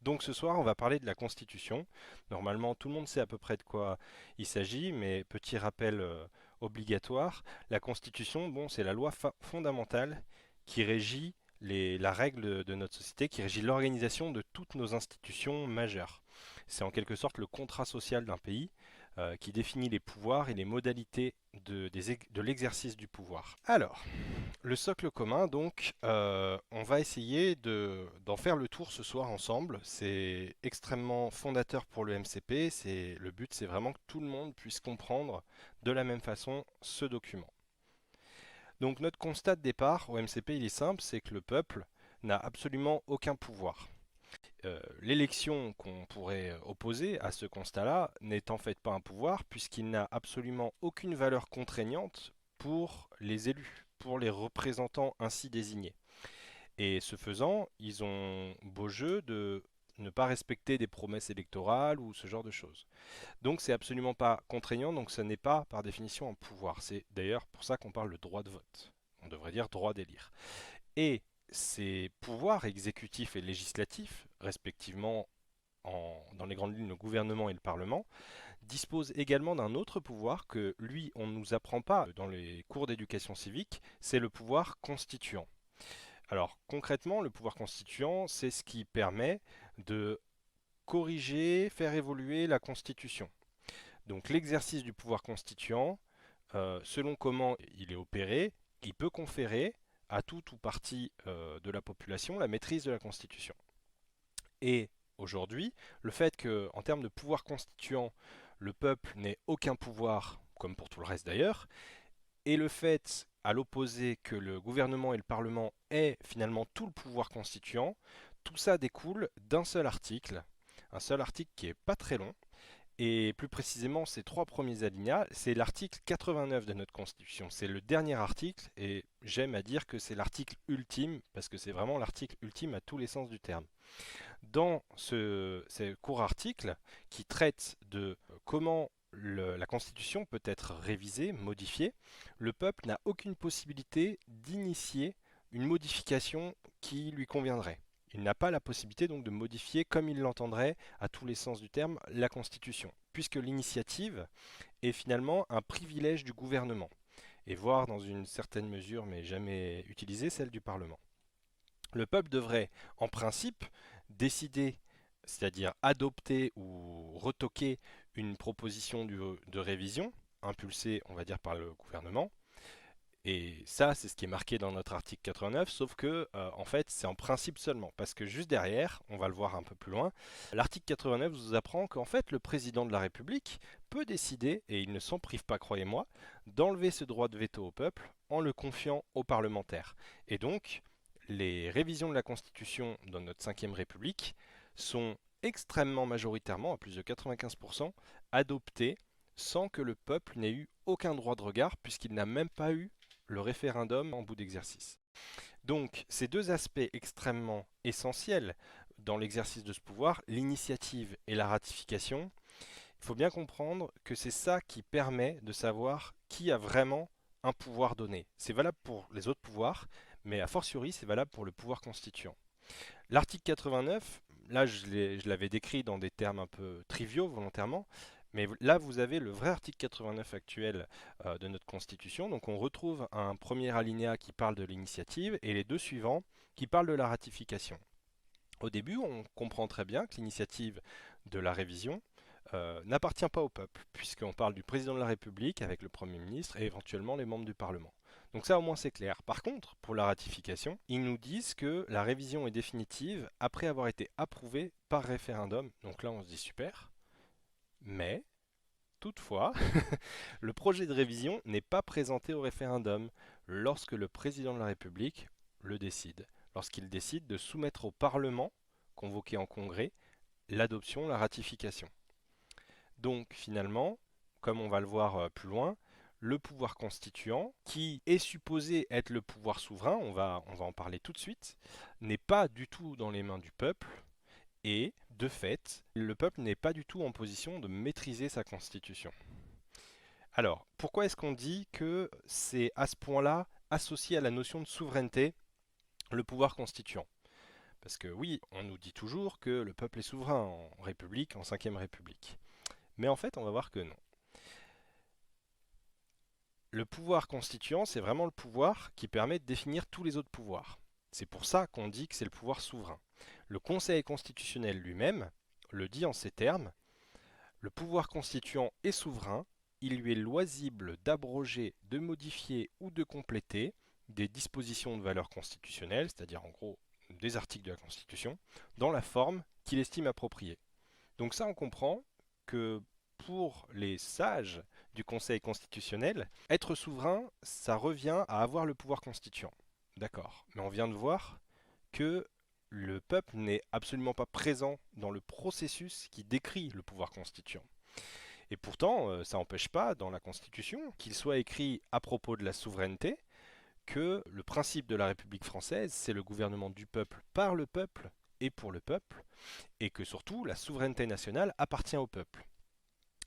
Donc ce soir, on va parler de la Constitution. Normalement, tout le monde sait à peu près de quoi il s'agit, mais petit rappel obligatoire, la Constitution, bon, c'est la loi fondamentale qui régit la règle de notre société, qui régit l'organisation de toutes nos institutions majeures. C'est en quelque sorte le contrat social d'un pays qui définit les pouvoirs et les modalités de l'exercice du pouvoir. Alors, le socle commun, donc, on va essayer d'en faire le tour ce soir ensemble. C'est extrêmement fondateur pour le MCP. Le but, c'est vraiment que tout le monde puisse comprendre de la même façon ce document. Donc notre constat de départ au MCP, il est simple, c'est que le peuple n'a absolument aucun pouvoir. L'élection qu'on pourrait opposer à ce constat-là n'est en fait pas un pouvoir puisqu'il n'a absolument aucune valeur contraignante pour les élus, pour les représentants ainsi désignés. Et ce faisant, ils ont beau jeu de ne pas respecter des promesses électorales ou ce genre de choses. Donc c'est absolument pas contraignant, donc ça n'est pas par définition un pouvoir. C'est d'ailleurs pour ça qu'on parle de droit de vote. On devrait dire droit d'élire. Et ces pouvoirs exécutifs et législatifs, respectivement dans les grandes lignes le gouvernement et le Parlement, disposent également d'un autre pouvoir que lui on ne nous apprend pas dans les cours d'éducation civique, c'est le pouvoir constituant. Alors concrètement, le pouvoir constituant, c'est ce qui permet de corriger, faire évoluer la Constitution. Donc l'exercice du pouvoir constituant, selon comment il est opéré, il peut conférer à tout ou partie de la population la maîtrise de la Constitution. Et aujourd'hui, le fait que, en termes de pouvoir constituant, le peuple n'ait aucun pouvoir, comme pour tout le reste d'ailleurs, et le fait, à l'opposé, que le gouvernement et le Parlement aient finalement tout le pouvoir constituant, tout ça découle d'un seul article, un seul article qui est pas très long, et plus précisément, ces trois premiers alinéas, c'est l'article 89 de notre Constitution. C'est le dernier article, et j'aime à dire que c'est l'article ultime, parce que c'est vraiment l'article ultime à tous les sens du terme. Dans ce court article, qui traite de comment la Constitution peut être révisée, modifiée, le peuple n'a aucune possibilité d'initier une modification qui lui conviendrait. Il n'a pas la possibilité donc de modifier comme il l'entendrait, à tous les sens du terme, la Constitution, puisque l'initiative est finalement un privilège du gouvernement, et voire dans une certaine mesure, mais jamais utilisée, celle du Parlement. Le peuple devrait, en principe, décider, c'est-à-dire adopter ou retoquer une proposition de révision, impulsée, on va dire, par le gouvernement, et ça, c'est ce qui est marqué dans notre article 89, sauf que, en fait, c'est en principe seulement. Parce que juste derrière, on va le voir un peu plus loin, l'article 89 vous apprend qu'en fait, le président de la République peut décider, et il ne s'en prive pas, croyez-moi, d'enlever ce droit de veto au peuple en le confiant aux parlementaires. Et donc, les révisions de la Constitution dans notre 5ème République sont extrêmement majoritairement, à plus de 95%, adoptées sans que le peuple n'ait eu aucun droit de regard, puisqu'il n'a même pas eu le référendum en bout d'exercice. Donc, ces deux aspects extrêmement essentiels dans l'exercice de ce pouvoir, l'initiative et la ratification, il faut bien comprendre que c'est ça qui permet de savoir qui a vraiment un pouvoir donné. C'est valable pour les autres pouvoirs, mais a fortiori, c'est valable pour le pouvoir constituant. L'article 89, là je l'avais décrit dans des termes un peu triviaux volontairement, mais là vous avez le vrai article 89 actuel de notre Constitution. Donc on retrouve un premier alinéa qui parle de l'initiative et les deux suivants qui parlent de la ratification. Au début, on comprend très bien que l'initiative de la révision n'appartient pas au peuple, puisqu'on parle du président de la République avec le Premier ministre et éventuellement les membres du Parlement. Donc ça au moins c'est clair. Par contre, pour la ratification, ils nous disent que la révision est définitive après avoir été approuvée par référendum. Donc là on se dit super, mais toutefois, le projet de révision n'est pas présenté au référendum lorsque le président de la République le décide. Lorsqu'il décide de soumettre au Parlement, convoqué en congrès, l'adoption, la ratification. Donc finalement, comme on va le voir plus loin, le pouvoir constituant, qui est supposé être le pouvoir souverain, on va en parler tout de suite, n'est pas du tout dans les mains du peuple, et de fait, le peuple n'est pas du tout en position de maîtriser sa constitution. Alors, pourquoi est-ce qu'on dit que c'est à ce point-là associé à la notion de souveraineté, le pouvoir constituant? Parce que oui, on nous dit toujours que le peuple est souverain en République, en Cinquième République. Mais en fait, on va voir que non. Le pouvoir constituant, c'est vraiment le pouvoir qui permet de définir tous les autres pouvoirs. C'est pour ça qu'on dit que c'est le pouvoir souverain. Le Conseil constitutionnel lui-même le dit en ces termes: le pouvoir constituant est souverain, il lui est loisible d'abroger, de modifier ou de compléter des dispositions de valeur constitutionnelle, c'est-à-dire en gros des articles de la Constitution, dans la forme qu'il estime appropriée. Donc ça, on comprend que pour les sages du Conseil constitutionnel, être souverain, ça revient à avoir le pouvoir constituant. D'accord. Mais on vient de voir que le peuple n'est absolument pas présent dans le processus qui décrit le pouvoir constituant. Et pourtant, ça n'empêche pas, dans la Constitution, qu'il soit écrit à propos de la souveraineté, que le principe de la République française, c'est le gouvernement du peuple par le peuple et pour le peuple, et que surtout, la souveraineté nationale appartient au peuple.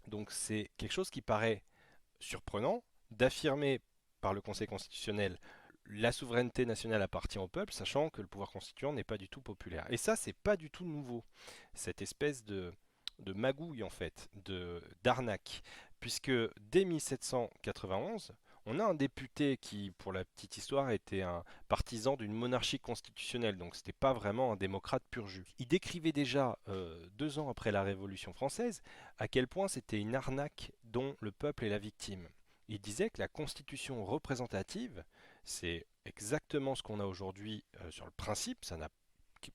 Donc c'est quelque chose qui paraît surprenant d'affirmer par le Conseil constitutionnel la souveraineté nationale appartient au peuple, sachant que le pouvoir constituant n'est pas du tout populaire. Et ça, c'est pas du tout nouveau, cette espèce de magouille en fait, d'arnaque, puisque dès 1791, on a un député qui, pour la petite histoire, était un partisan d'une monarchie constitutionnelle, donc c'était pas vraiment un démocrate pur jus. Il décrivait déjà, 2 ans après la Révolution française, à quel point c'était une arnaque dont le peuple est la victime. Il disait que la constitution représentative, c'est exactement ce qu'on a aujourd'hui sur le principe, ça n'a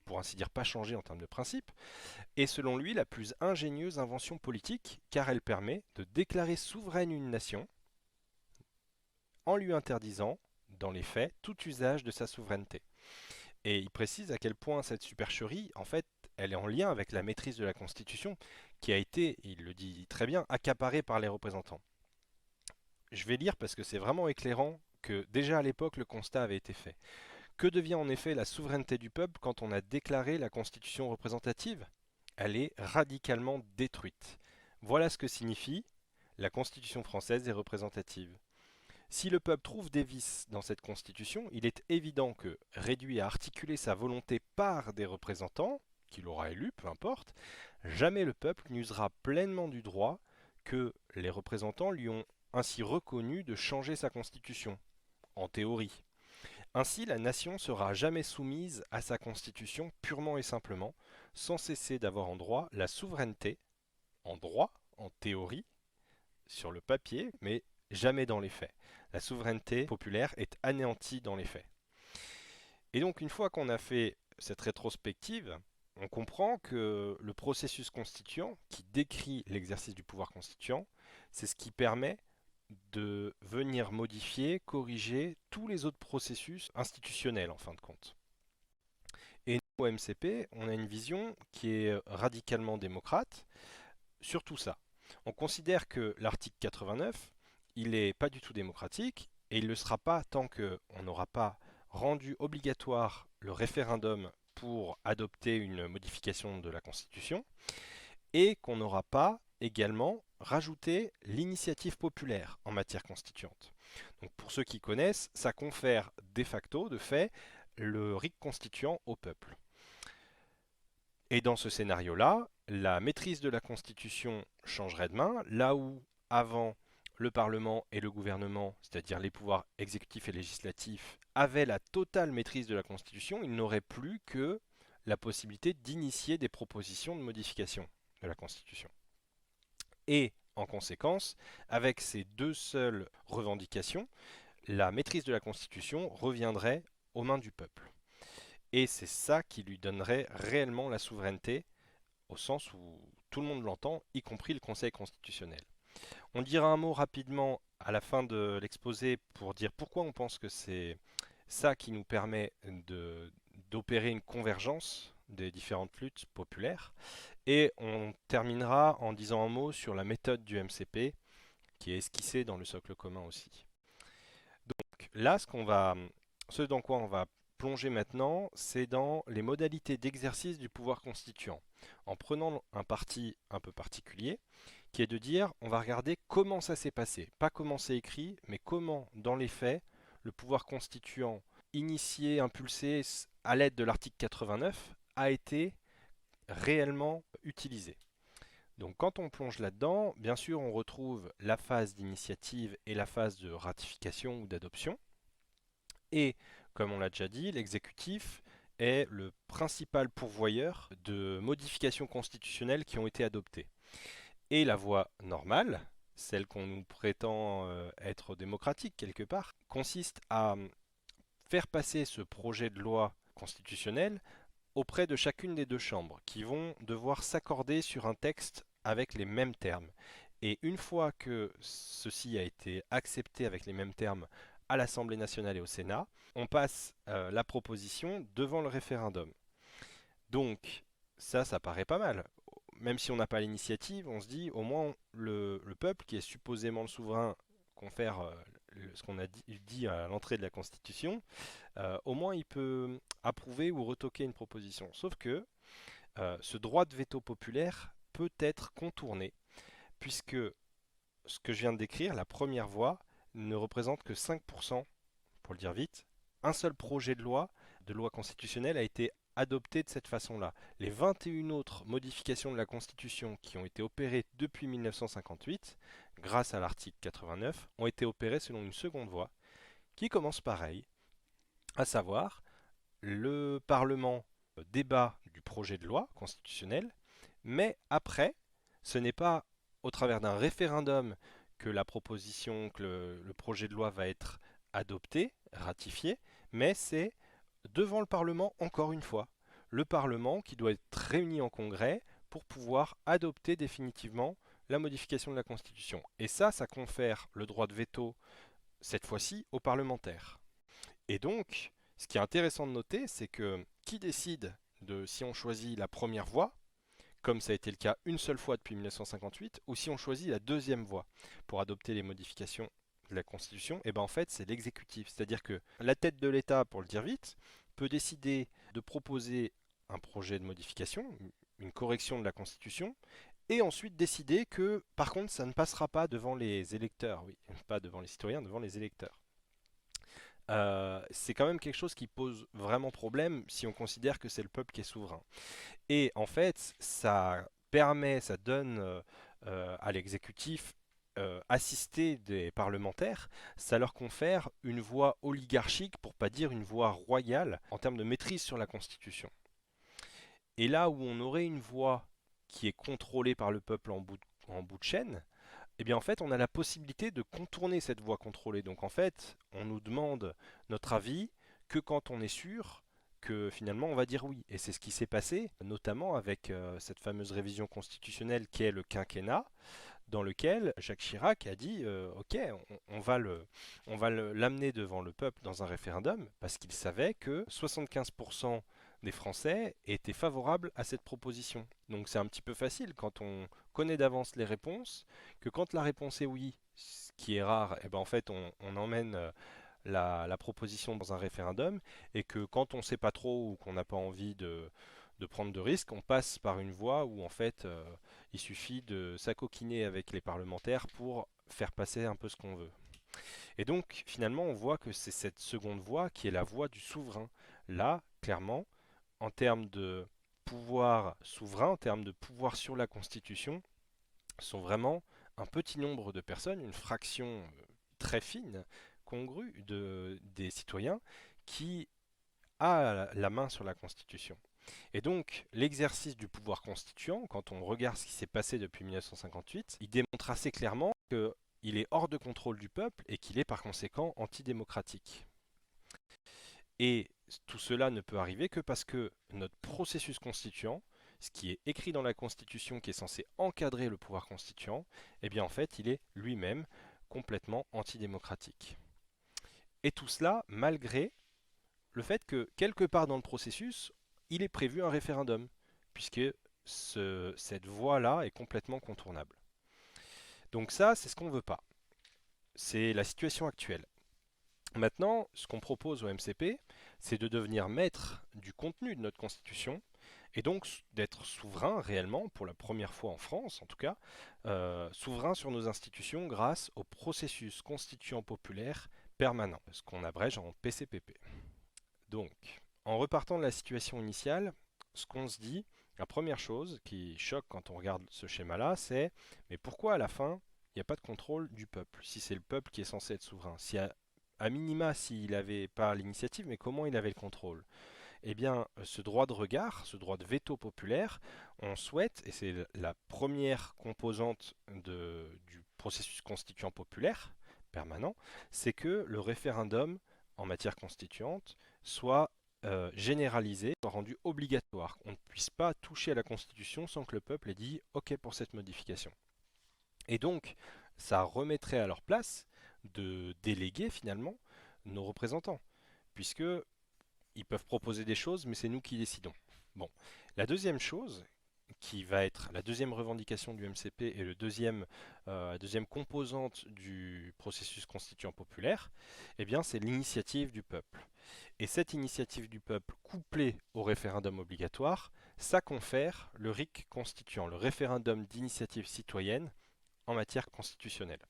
pour ainsi dire pas changé en termes de principe, est selon lui la plus ingénieuse invention politique car elle permet de déclarer souveraine une nation en lui interdisant, dans les faits, tout usage de sa souveraineté. Et il précise à quel point cette supercherie, en fait, elle est en lien avec la maîtrise de la Constitution qui a été, il le dit très bien, accaparée par les représentants. Je vais lire parce que c'est vraiment éclairant que déjà à l'époque le constat avait été fait. Que devient en effet la souveraineté du peuple quand on a déclaré la constitution représentative? Elle est radicalement détruite. Voilà ce que signifie la constitution française est représentative. Si le peuple trouve des vices dans cette constitution, il est évident que, réduit à articuler sa volonté par des représentants, qu'il aura élus, peu importe, jamais le peuple n'usera pleinement du droit que les représentants lui ont ainsi reconnu de changer sa constitution, en théorie. Ainsi, la nation sera jamais soumise à sa constitution purement et simplement, sans cesser d'avoir en droit la souveraineté, en droit, en théorie, sur le papier, mais jamais dans les faits. La souveraineté populaire est anéantie dans les faits. Et donc, une fois qu'on a fait cette rétrospective, on comprend que le processus constituant, qui décrit l'exercice du pouvoir constituant, c'est ce qui permet de venir modifier, corriger tous les autres processus institutionnels en fin de compte. Et nous, au MCP, on a une vision qui est radicalement démocrate sur tout ça. On considère que l'article 89, il n'est pas du tout démocratique et il ne le sera pas tant qu'on n'aura pas rendu obligatoire le référendum pour adopter une modification de la Constitution et qu'on n'aura pas également rajouté l'initiative populaire en matière constituante. Donc pour ceux qui connaissent, ça confère de facto, de fait, le RIC constituant au peuple. Et dans ce scénario-là, la maîtrise de la Constitution changerait de main, là où avant le Parlement et le gouvernement, c'est-à-dire les pouvoirs exécutifs et législatifs, avaient la totale maîtrise de la Constitution, ils n'auraient plus que la possibilité d'initier des propositions de modification de la Constitution. Et en conséquence, avec ces deux seules revendications, la maîtrise de la Constitution reviendrait aux mains du peuple. Et c'est ça qui lui donnerait réellement la souveraineté, au sens où tout le monde l'entend, y compris le Conseil constitutionnel. On dira un mot rapidement à la fin de l'exposé pour dire pourquoi on pense que c'est ça qui nous permet d'opérer une convergence des différentes luttes populaires. Et on terminera en disant un mot sur la méthode du MCP, qui est esquissée dans le socle commun aussi. Donc là, ce dans quoi on va plonger maintenant, c'est dans les modalités d'exercice du pouvoir constituant, en prenant un parti un peu particulier, qui est de dire, on va regarder comment ça s'est passé, pas comment c'est écrit, mais comment, dans les faits, le pouvoir constituant, initié, impulsé, à l'aide de l'article 89, a été réellement utilisé. Donc quand on plonge là-dedans, bien sûr on retrouve la phase d'initiative et la phase de ratification ou d'adoption. Et comme on l'a déjà dit, l'exécutif est le principal pourvoyeur de modifications constitutionnelles qui ont été adoptées. Et la voie normale, celle qu'on nous prétend être démocratique quelque part, consiste à faire passer ce projet de loi constitutionnelle auprès de chacune des deux chambres, qui vont devoir s'accorder sur un texte avec les mêmes termes. Et une fois que ceci a été accepté avec les mêmes termes à l'Assemblée nationale et au Sénat, on passe la proposition devant le référendum. Donc ça paraît pas mal. Même si on n'a pas l'initiative, on se dit au moins le peuple, qui est supposément le souverain, confère ce qu'on a dit à l'entrée de la Constitution, au moins il peut approuver ou retoquer une proposition. Sauf que ce droit de veto populaire peut être contourné, puisque ce que je viens de décrire, la première voie, ne représente que 5%, pour le dire vite. Un seul projet de loi constitutionnelle, a été adopté de cette façon-là. Les 21 autres modifications de la Constitution qui ont été opérées depuis 1958, grâce à l'article 89, ont été opérées selon une seconde voie, qui commence pareil, à savoir le Parlement débat du projet de loi constitutionnelle, mais après, ce n'est pas au travers d'un référendum que la proposition, que le projet de loi va être adopté, ratifié, mais c'est devant le Parlement encore une fois. Le Parlement qui doit être réuni en congrès pour pouvoir adopter définitivement la modification de la Constitution. Et ça confère le droit de veto, cette fois-ci, aux parlementaires. Et donc, ce qui est intéressant de noter, c'est que qui décide de si on choisit la première voie, comme ça a été le cas une seule fois depuis 1958, ou si on choisit la deuxième voie pour adopter les modifications de la Constitution, et ben en fait c'est l'exécutif. C'est-à-dire que la tête de l'État, pour le dire vite, peut décider de proposer un projet de modification, une correction de la Constitution, et ensuite décider que par contre ça ne passera pas devant les électeurs, oui, pas devant les citoyens, devant les électeurs. C'est quand même quelque chose qui pose vraiment problème si on considère que c'est le peuple qui est souverain. Et en fait, ça permet, ça donne à l'exécutif assisté des parlementaires, ça leur confère une voix oligarchique, pour pas dire une voix royale, en termes de maîtrise sur la Constitution. Et là où on aurait une voix qui est contrôlée par le peuple en bout de chaîne, eh bien en fait on a la possibilité de contourner cette voie contrôlée. Donc en fait on nous demande notre avis que quand on est sûr que finalement on va dire oui. Et c'est ce qui s'est passé notamment avec cette fameuse révision constitutionnelle qui est le quinquennat, dans lequel Jacques Chirac a dit ok, on va l'amener devant le peuple dans un référendum, parce qu'il savait que 75% des Français étaient favorables à cette proposition. Donc c'est un petit peu facile quand on connaît d'avance les réponses, que quand la réponse est oui, ce qui est rare, et ben en fait on emmène la proposition dans un référendum, et que quand on ne sait pas trop ou qu'on n'a pas envie de prendre de risques, on passe par une voie où en fait il suffit de s'acoquiner avec les parlementaires pour faire passer un peu ce qu'on veut. Et donc finalement on voit que c'est cette seconde voie qui est la voie du souverain. Là, clairement, en termes de pouvoir souverain, en termes de pouvoir sur la Constitution, sont vraiment un petit nombre de personnes, une fraction très fine, congrue des citoyens, qui a la main sur la Constitution. Et donc, l'exercice du pouvoir constituant, quand on regarde ce qui s'est passé depuis 1958, il démontre assez clairement qu'il est hors de contrôle du peuple et qu'il est par conséquent antidémocratique. Et tout cela ne peut arriver que parce que notre processus constituant, ce qui est écrit dans la Constitution qui est censé encadrer le pouvoir constituant, eh bien en fait il est lui-même complètement antidémocratique. Et tout cela malgré le fait que quelque part dans le processus, il est prévu un référendum, puisque cette voie-là est complètement contournable. Donc ça, c'est ce qu'on ne veut pas. C'est la situation actuelle. Maintenant, ce qu'on propose au MCP, c'est de devenir maître du contenu de notre Constitution, et donc d'être souverain réellement, pour la première fois en France en tout cas, souverain sur nos institutions grâce au processus constituant populaire permanent, ce qu'on abrège en PCPP. Donc, En repartant de la situation initiale, ce qu'on se dit, la première chose qui choque quand on regarde ce schéma-là, c'est mais pourquoi à la fin, il n'y a pas de contrôle du peuple, si c'est le peuple qui est censé être souverain? Si à minima, s'il n'avait pas l'initiative, mais comment il avait le contrôle? Eh bien, ce droit de regard, ce droit de veto populaire, on souhaite, et c'est la première composante du processus constituant populaire permanent, c'est que le référendum en matière constituante soit généralisé, soit rendu obligatoire. On ne puisse pas toucher à la Constitution sans que le peuple ait dit OK pour cette modification. Et donc, ça remettrait à leur place de déléguer finalement nos représentants, puisque ils peuvent proposer des choses, mais c'est nous qui décidons. Bon, la deuxième chose, qui va être la deuxième revendication du MCP et la deuxième composante du processus constituant populaire, eh bien, c'est l'initiative du peuple. Et cette initiative du peuple, couplée au référendum obligatoire, ça confère le RIC constituant, le référendum d'initiative citoyenne en matière constitutionnelle.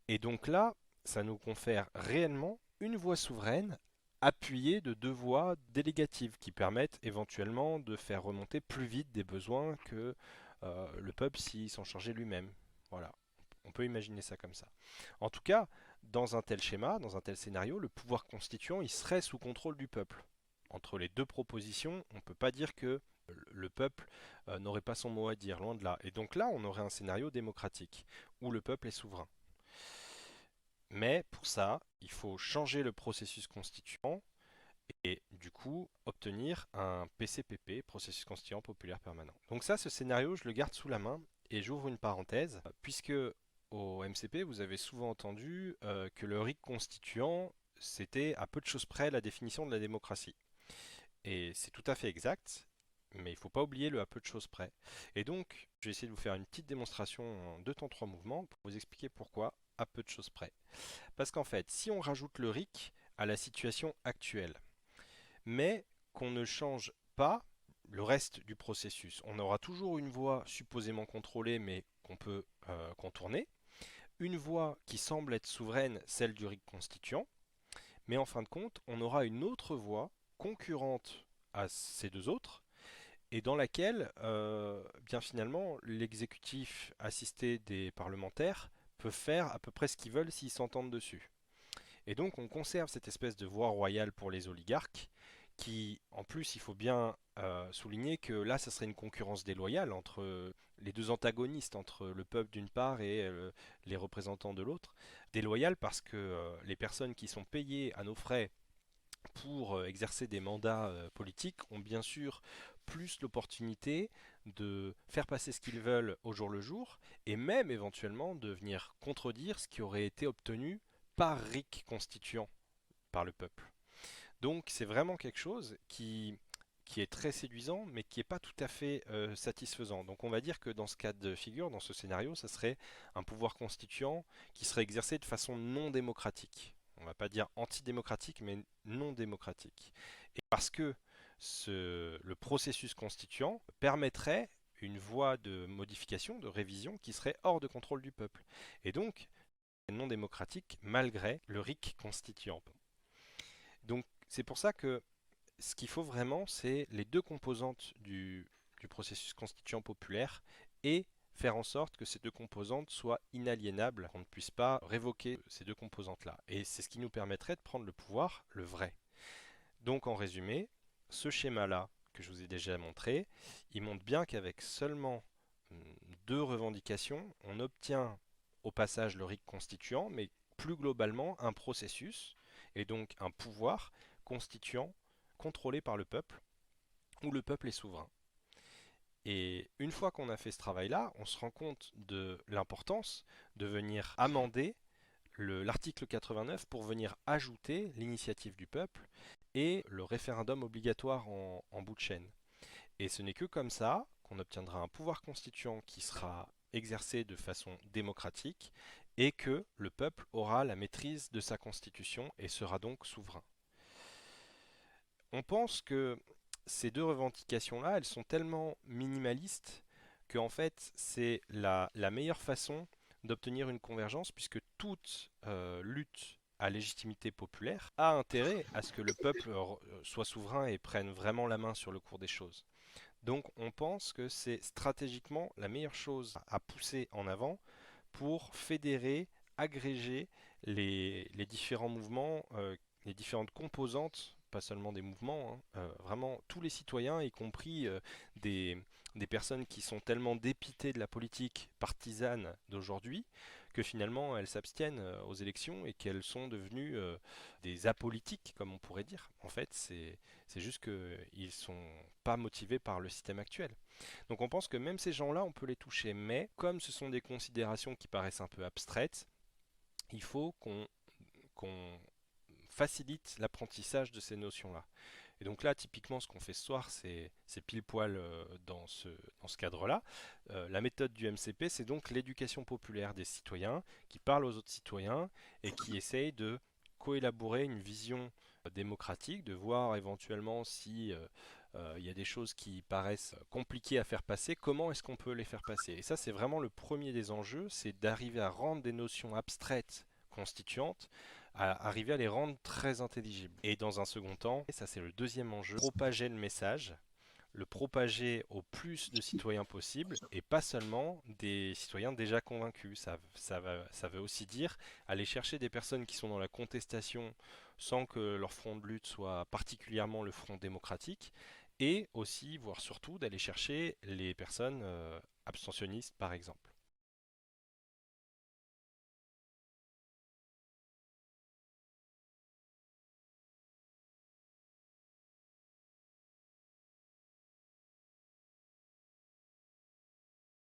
Et donc là, ça nous confère réellement une voix souveraine appuyée de deux voix délégatives qui permettent éventuellement de faire remonter plus vite des besoins que le peuple s'il s'en chargeait lui-même. Voilà, on peut imaginer ça comme ça. En tout cas, dans un tel schéma, dans un tel scénario, le pouvoir constituant, il serait sous contrôle du peuple. Entre les deux propositions, on ne peut pas dire que le peuple n'aurait pas son mot à dire, loin de là. Et donc là, on aurait un scénario démocratique, où le peuple est souverain. Mais pour ça, il faut changer le processus constituant et du coup obtenir un PCPP, processus constituant populaire permanent. Donc ça, ce scénario, je le garde sous la main et j'ouvre une parenthèse, puisque au MCP, vous avez souvent entendu que le RIC constituant, c'était à peu de choses près la définition de la démocratie. Et c'est tout à fait exact, mais il ne faut pas oublier le à peu de choses près. Et donc, je vais essayer de vous faire une petite démonstration en 2 temps 3 mouvements pour vous expliquer pourquoi à peu de choses près. Parce qu'en fait, si on rajoute le RIC à la situation actuelle, mais qu'on ne change pas le reste du processus, on aura toujours une voie supposément contrôlée, mais qu'on peut contourner, une voie qui semble être souveraine, celle du RIC constituant, mais en fin de compte, on aura une autre voie concurrente à ces deux autres, et dans laquelle, bien finalement, l'exécutif assisté des parlementaires peut faire à peu près ce qu'ils veulent s'ils s'entendent dessus. Et donc on conserve cette espèce de voie royale pour les oligarques, qui en plus il faut bien souligner que là ça serait une concurrence déloyale entre les deux antagonistes, entre le peuple d'une part et les représentants de l'autre. Déloyale parce que les personnes qui sont payées à nos frais pour exercer des mandats politiques ont bien sûr plus l'opportunité de faire passer ce qu'ils veulent au jour le jour et même éventuellement de venir contredire ce qui aurait été obtenu par RIC constituant par le peuple. Donc c'est vraiment quelque chose qui est très séduisant mais qui n'est pas tout à fait satisfaisant. Donc on va dire que dans ce cas de figure, dans ce scénario, ça serait un pouvoir constituant qui serait exercé de façon non démocratique. On va pas dire antidémocratique mais non démocratique. Et parce que le processus constituant permettrait une voie de modification, de révision qui serait hors de contrôle du peuple. Et donc non démocratique malgré le RIC constituant. Donc c'est pour ça que ce qu'il faut vraiment, c'est les deux composantes du processus constituant populaire et faire en sorte que ces deux composantes soient inaliénables, qu'on ne puisse pas révoquer ces deux composantes-là. Et c'est ce qui nous permettrait de prendre le pouvoir, le vrai. Donc en résumé, ce schéma-là que je vous ai déjà montré, il montre bien qu'avec seulement deux revendications, on obtient au passage le RIC constituant, mais plus globalement un processus et donc un pouvoir constituant contrôlé par le peuple, où le peuple est souverain. Et une fois qu'on a fait ce travail-là, on se rend compte de l'importance de venir amender l'article 89 pour venir ajouter l'initiative du peuple et le référendum obligatoire en bout de chaîne. Et ce n'est que comme ça qu'on obtiendra un pouvoir constituant qui sera exercé de façon démocratique et que le peuple aura la maîtrise de sa constitution et sera donc souverain. On pense que ces deux revendications-là, elles sont tellement minimalistes qu'en fait, c'est la meilleure façon d'obtenir une convergence puisque toute lutte à légitimité populaire a intérêt à ce que le peuple soit souverain et prenne vraiment la main sur le cours des choses. Donc on pense que c'est stratégiquement la meilleure chose à pousser en avant pour fédérer, agréger les différents mouvements, les différentes composantes, pas seulement des mouvements, hein, vraiment tous les citoyens, y compris des, des personnes qui sont tellement dépitées de la politique partisane d'aujourd'hui que finalement elles s'abstiennent aux élections et qu'elles sont devenues des apolitiques, comme on pourrait dire. En fait, c'est juste qu'ils ne sont pas motivés par le système actuel. Donc on pense que même ces gens-là, on peut les toucher, mais comme ce sont des considérations qui paraissent un peu abstraites, il faut qu'on facilite l'apprentissage de ces notions-là. Et donc là, typiquement, ce qu'on fait ce soir, c'est pile poil dans ce cadre-là. La méthode du MCP, c'est donc l'éducation populaire des citoyens qui parlent aux autres citoyens et qui essayent de coélaborer une vision démocratique, de voir éventuellement si il y a des choses qui paraissent compliquées à faire passer, comment est-ce qu'on peut les faire passer. Et ça, c'est vraiment le premier des enjeux, c'est d'arriver à rendre des notions abstraites constituantes à arriver à les rendre très intelligibles. Et dans un second temps, et ça c'est le deuxième enjeu, propager le message, le propager au plus de citoyens possible et pas seulement des citoyens déjà convaincus. Ça veut aussi dire aller chercher des personnes qui sont dans la contestation sans que leur front de lutte soit particulièrement le front démocratique et aussi, voire surtout, d'aller chercher les personnes abstentionnistes par exemple.